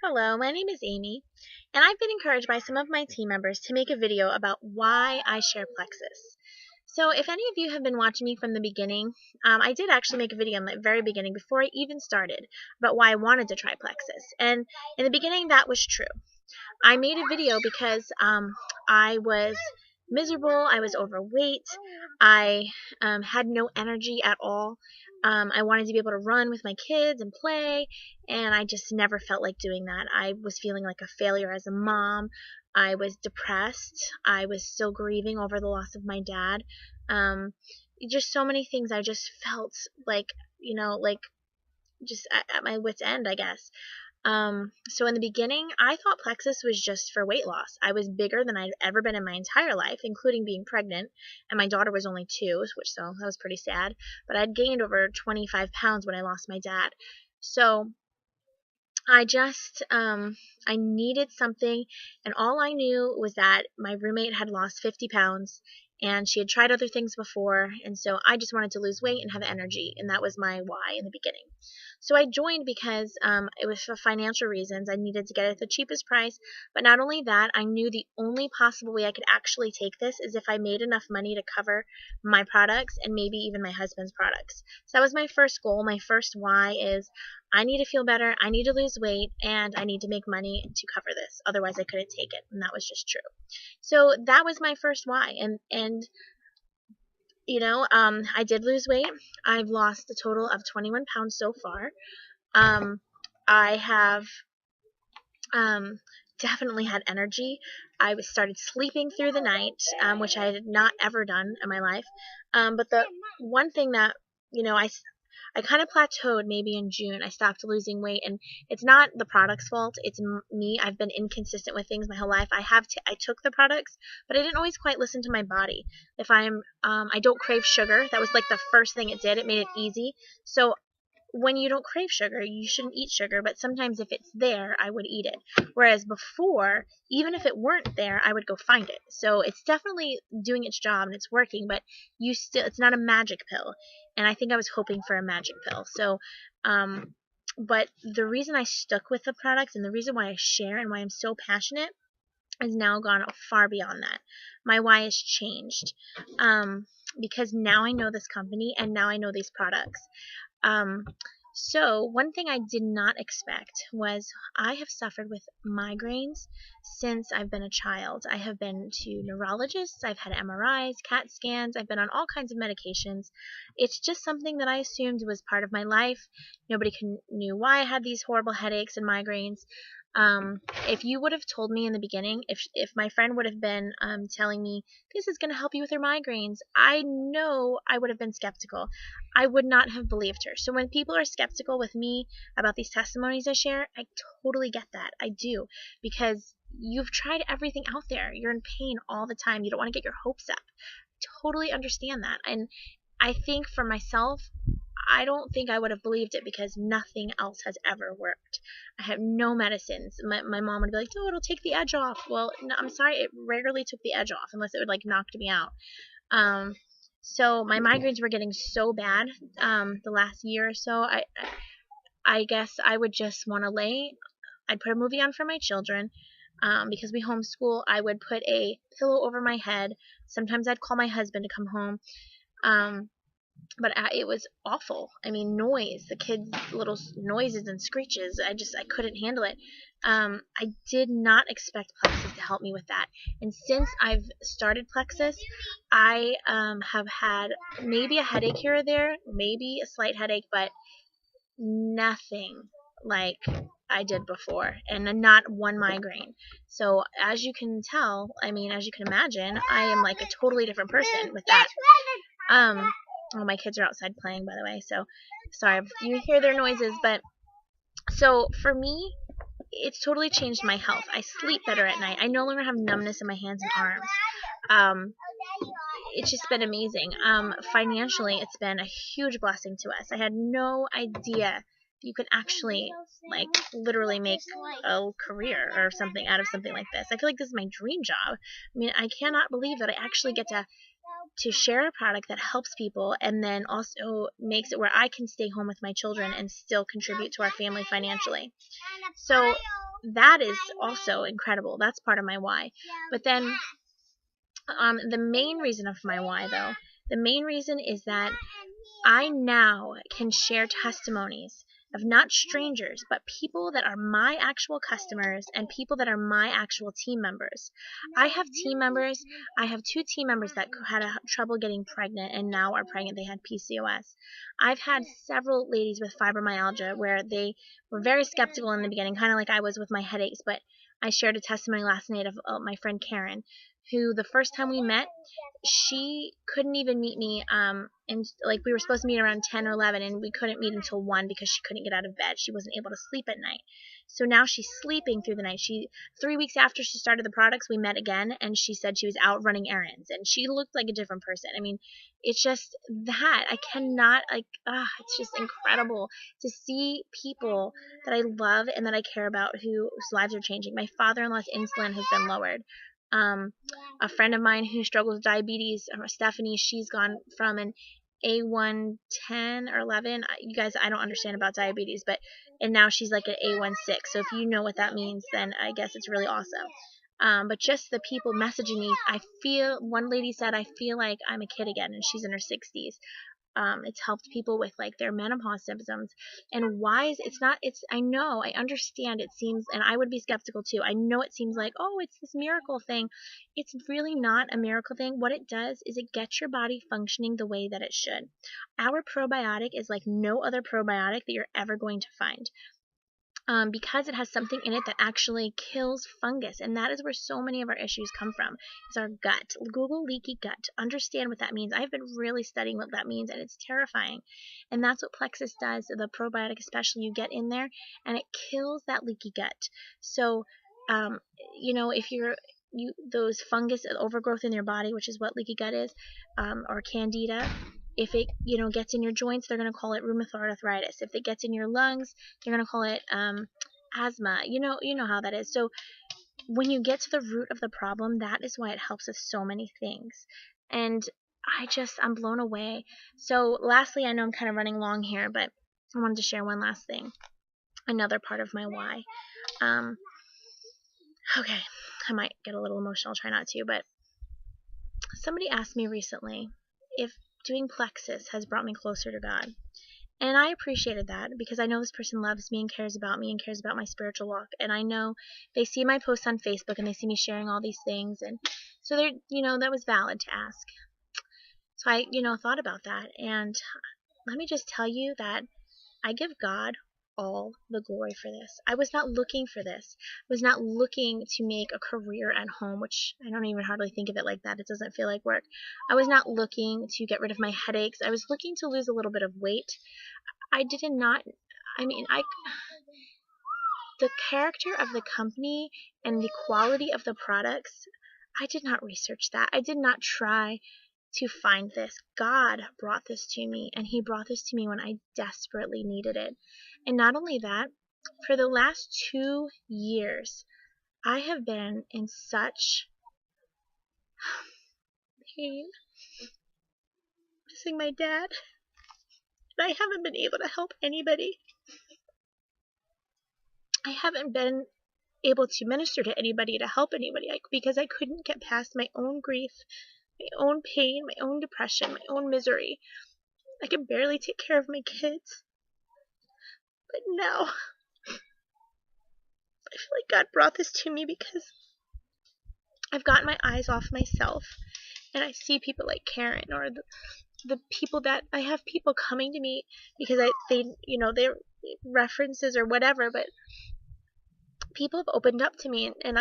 Hello, my name is Amy, and I've been encouraged by some of my team members to make a video about why I share Plexus. So if any of you have been watching me from the beginning, I did actually make a video in the very beginning before I even started about why I wanted to try Plexus. And in the beginning, that was true. I made a video because I was miserable, I was overweight, I had no energy at all. I wanted to be able to run with my kids and play, and I just never felt like doing that. I was feeling like a failure as a mom. I was depressed. I was still grieving over the loss of my dad. Um, just so many things. I just felt like, like just at my wit's end, I guess. So in the beginning, I thought Plexus was just for weight loss. I was bigger than I'd ever been in my entire life, including being pregnant, and my daughter was only 2, so that was pretty sad. But I'd gained over 25 pounds when I lost my dad. So I just, I needed something, and all I knew was that my roommate had lost 50 pounds, and she had tried other things before, and so I just wanted to lose weight and have energy, and that was my why in the beginning. So I joined because it was for financial reasons. I needed to get it at the cheapest price, but not only that, I knew the only possible way I could actually take this is if I made enough money to cover my products and maybe even my husband's products. So that was my first goal. My first why is I need to feel better, I need to lose weight, and I need to make money to cover this. Otherwise, I couldn't take it, and that was just true. So that was my first why, and I did lose weight. I've lost a total of 21 pounds so far. I have definitely had energy. I started sleeping through the night, which I had not ever done in my life. But the one thing that, I kind of plateaued maybe in June. I stopped losing weight, and it's not the product's fault. It's me. I've been inconsistent with things my whole life. I took the products, but I didn't always quite listen to my body. If I don't crave sugar. That was like the first thing it did. It made it easy. So when you don't crave sugar, you shouldn't eat sugar, but sometimes if it's there, I would eat it. Whereas before, even if it weren't there, I would go find it. So it's definitely doing its job and it's working, but it's not a magic pill. And I think I was hoping for a magic pill. So, but the reason I stuck with the product and the reason why I share and why I'm so passionate has now gone far beyond that. My why has changed, because now I know this company and now I know these products. So one thing I did not expect was I have suffered with migraines since I've been a child. I have been to neurologists, I've had MRIs, CAT scans, I've been on all kinds of medications. It's just something that I assumed was part of my life. Nobody knew why I had these horrible headaches and migraines. If you would have told me in the beginning, if my friend would have been telling me this is going to help you with your migraines, I know I would have been skeptical. I would not have believed her. So when people are skeptical with me about these testimonies I share, I totally get that. I do, because you've tried everything out there. You're in pain all the time. You don't want to get your hopes up. Totally understand that. And I think for myself, I don't think I would have believed it because nothing else has ever worked. I have no medicines. My mom would be like, oh, it'll take the edge off. Well, no, I'm sorry, it rarely took the edge off unless it would knocked me out. So my migraines were getting so bad the last year or so. I guess I would just want to I'd put a movie on for my children. Because we homeschool, I would put a pillow over my head. Sometimes I'd call my husband to come home. But it was awful. I mean, noise, the kids' little noises and screeches, I couldn't handle it. I did not expect Plexus to help me with that. And since I've started Plexus, I have had maybe a headache here or there, maybe a slight headache, but nothing like I did before, and not one migraine. So as you can tell, as you can imagine, I am like a totally different person with that. Oh, my kids are outside playing, by the way, so sorry if you hear their noises. But so for me, it's totally changed my health. I sleep better at night. I no longer have numbness in my hands and arms. It's just been amazing. Financially, it's been a huge blessing to us. I had no idea you could actually literally make a career or something out of something like this. I feel like this is my dream job. I cannot believe that I actually get to share a product that helps people and then also makes it where I can stay home with my children and still contribute to our family financially. So that is also incredible. That's part of my why. But then the main reason of my why, though, the main reason is that I now can share testimonies of not strangers, but people that are my actual customers and people that are my actual team members. I have team members. I have 2 team members that had trouble getting pregnant and now are pregnant. They had PCOS. I've had several ladies with fibromyalgia where they were very skeptical in the beginning, kind of like I was with my headaches, but I shared a testimony last night of my friend Karen, who the first time we met, she couldn't even meet me, and like we were supposed to meet around 10 or 11, and we couldn't meet until 1 because she couldn't get out of bed. She wasn't able to sleep at night. So now she's sleeping through the night. 3 weeks after she started the products, we met again, and she said she was out running errands, and she looked like a different person. I mean, it's just that I cannot, like, it's just incredible to see people that I love and that I care about whose lives are changing. My father-in-law's insulin has been lowered. A friend of mine who struggles with diabetes, Stephanie, she's gone from an A110 or 11. You guys, I don't understand about diabetes, and now she's like an A16. So if you know what that means, then I guess it's really awesome. But just the people messaging me, one lady said, I feel like I'm a kid again, and she's in her 60s. It's helped people with like their menopause symptoms. And why is I know, I understand it seems, and I would be skeptical too. I know it seems like, oh, it's this miracle thing. It's really not a miracle thing. What it does is it gets your body functioning the way that it should. Our probiotic is like no other probiotic that you're ever going to find. Because it has something in it that actually kills fungus. And that is where so many of our issues come from, is our gut. Google leaky gut. Understand what that means. I've been really studying what that means, and it's terrifying. And that's what Plexus does, the probiotic especially. You get in there, and it kills that leaky gut. So, if those fungus overgrowth in your body, which is what leaky gut is, or candida, if it gets in your joints, they're going to call it rheumatoid arthritis. If it gets in your lungs, they're going to call it asthma. You know how that is. So when you get to the root of the problem, that is why it helps with so many things. And I'm blown away. So lastly, I know I'm kind of running long here, but I wanted to share one last thing. Another part of my why. Okay, I might get a little emotional. I'll try not to, but somebody asked me recently if doing Plexus has brought me closer to God. And I appreciated that because I know this person loves me and cares about my spiritual walk. And I know they see my posts on Facebook and they see me sharing all these things. And so that was valid to ask. So I, thought about that. And let me just tell you that I give God all the glory for this. I was not looking for this. I was not looking to make a career at home, which I don't even hardly think of it like that. It doesn't feel like work. I was not looking to get rid of my headaches. I was looking to lose a little bit of weight. The character of the company and the quality of the products, I did not research that. I did not try to find this. God brought this to me, and He brought this to me when I desperately needed it. And not only that, for the last 2 years, I have been in such pain, missing my dad, and I haven't been able to help anybody. I haven't been able to minister to anybody, to help anybody, because I couldn't get past my own grief, my own pain, my own depression, my own misery. I could barely take care of my kids. But now, I feel like God brought this to me because I've gotten my eyes off myself, and I see people like Karen, or the people that I have people coming to me because they're references or whatever, but people have opened up to me, and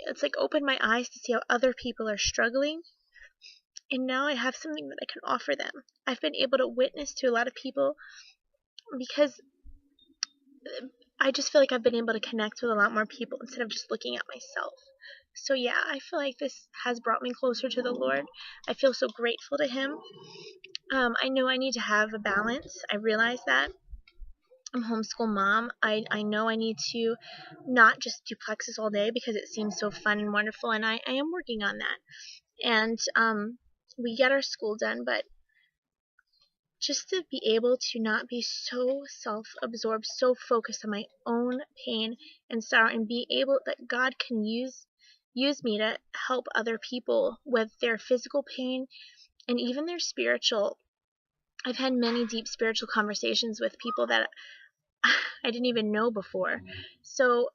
it's like opened my eyes to see how other people are struggling, and now I have something that I can offer them. I've been able to witness to a lot of people because I just feel like I've been able to connect with a lot more people instead of just looking at myself. So yeah, I feel like this has brought me closer to the Lord. I feel so grateful to Him. I know I need to have a balance. I realize that. I'm a homeschool mom. I know I need to not just do Plexus all day because it seems so fun and wonderful, and I am working on that. And we get our school done, but just to be able to not be so self-absorbed, so focused on my own pain and sorrow, and be able that God can use me to help other people with their physical pain and even their spiritual. I've had many deep spiritual conversations with people that I didn't even know before. So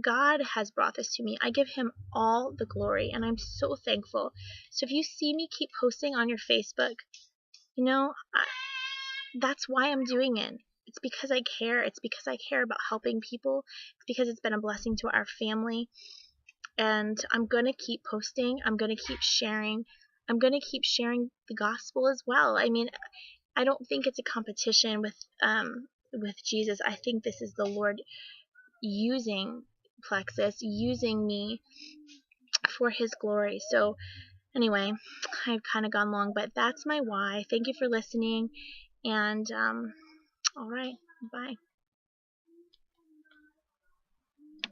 God has brought this to me. I give him all the glory, and I'm so thankful. So if you see me keep posting on your Facebook, that's why I'm doing it. It's because I care. It's because I care about helping people. It's because it's been a blessing to our family. And I'm going to keep posting. I'm going to keep sharing. I'm going to keep sharing the gospel as well. I mean, I don't think it's a competition with Jesus. I think this is the Lord using Plexus, using me for his glory. So anyway, I've kind of gone long, but that's my why. Thank you for listening. And all right, bye.